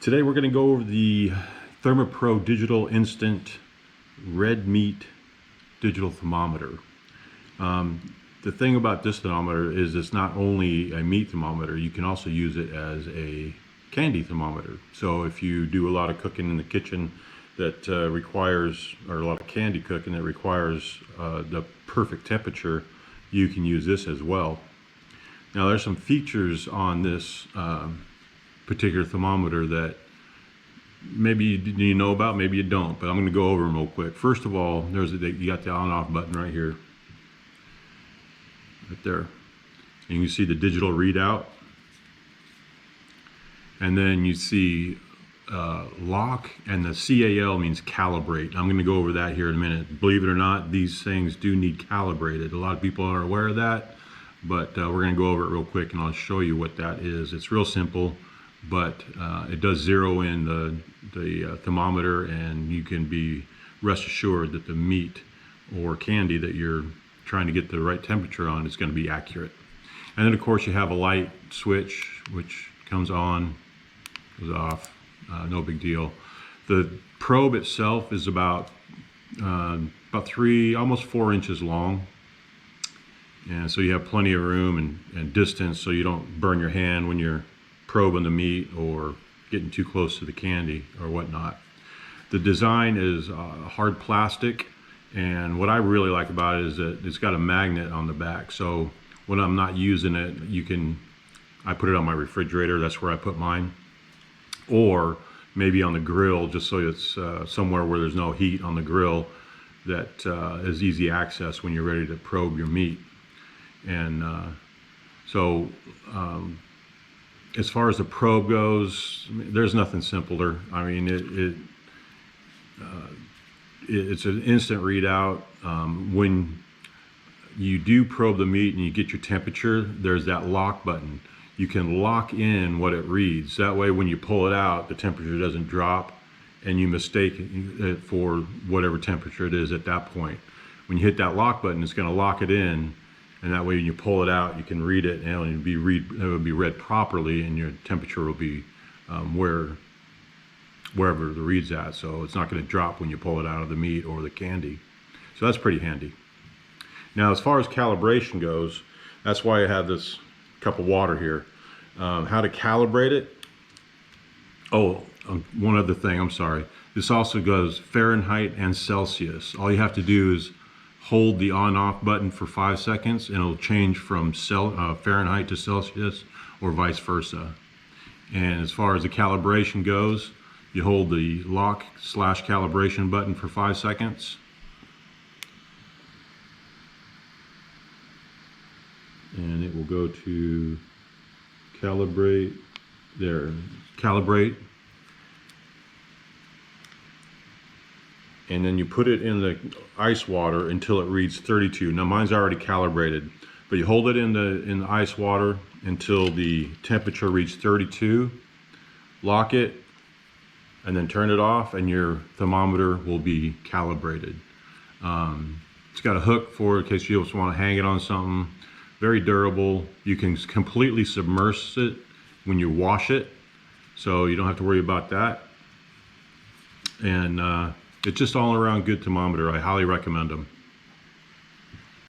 Today we're going to go over the Thermapro Digital Instant Red Meat Digital Thermometer. The thing about this thermometer is it's not only a meat thermometer, you can also use it as a candy thermometer. So if you do a lot of cooking in the kitchen that requires, or a lot of candy cooking that requires the perfect temperature, you can use this as well. Now there's some features on this particular thermometer that maybe you know about, maybe you don't, but I'm going to go over them real quick. First of all, you got the on-off button right here, right there, and you can see the digital readout, and then you see lock, and the CAL means calibrate. I'm going to go over that here in a minute. Believe it or not, these things do need calibrated. A lot of people are aware of that, but we're going to go over it real quick and I'll show you what that is. It's real simple, but it does zero in the thermometer, and you can be rest assured that the meat or candy that you're trying to get the right temperature on is going to be accurate. And then of course you have a light switch which comes on, goes off, no big deal. The probe itself is about 3, almost 4 inches long, and so you have plenty of room and distance so you don't burn your hand when you're probing the meat or getting too close to the candy or whatnot. The design is hard plastic, and what I really like about it is that it's got a magnet on the back, so when I'm not using it, I put it on my refrigerator. That's where I put mine, or maybe on the grill, just so it's somewhere where there's no heat on the grill, that is easy access when you're ready to probe your meat. And as far as the probe goes, there's nothing simpler. I mean, it's an instant readout. When you do probe the meat and you get your temperature, there's that lock button. You can lock in what it reads. That way when you pull it out, the temperature doesn't drop and you mistake it for whatever temperature it is at that point. When you hit that lock button, it's going to lock it in, and that way when you pull it out, you can read it, and it will be read properly, and your temperature will be wherever the read's at. So it's not going to drop when you pull it out of the meat or the candy. So that's pretty handy. Now as far as calibration goes, that's why I have this cup of water here. How to calibrate it? Oh, one other thing, I'm sorry. This also goes Fahrenheit and Celsius. All you have to do is hold the on-off button for 5 seconds and it'll change from Fahrenheit to Celsius, or vice versa. And as far as the calibration goes, you hold the lock/calibration button for 5 seconds. And it will go to calibrate, there, calibrate. And then you put it in the ice water until it reads 32. Now mine's already calibrated, but you hold it in the ice water until the temperature reaches 32, lock it, and then turn it off, and your thermometer will be calibrated. It's got a hook for it in case you just want to hang it on something. Very durable. You can completely submerge it when you wash it, so you don't have to worry about that. And it's just all around good thermometer. I highly recommend them.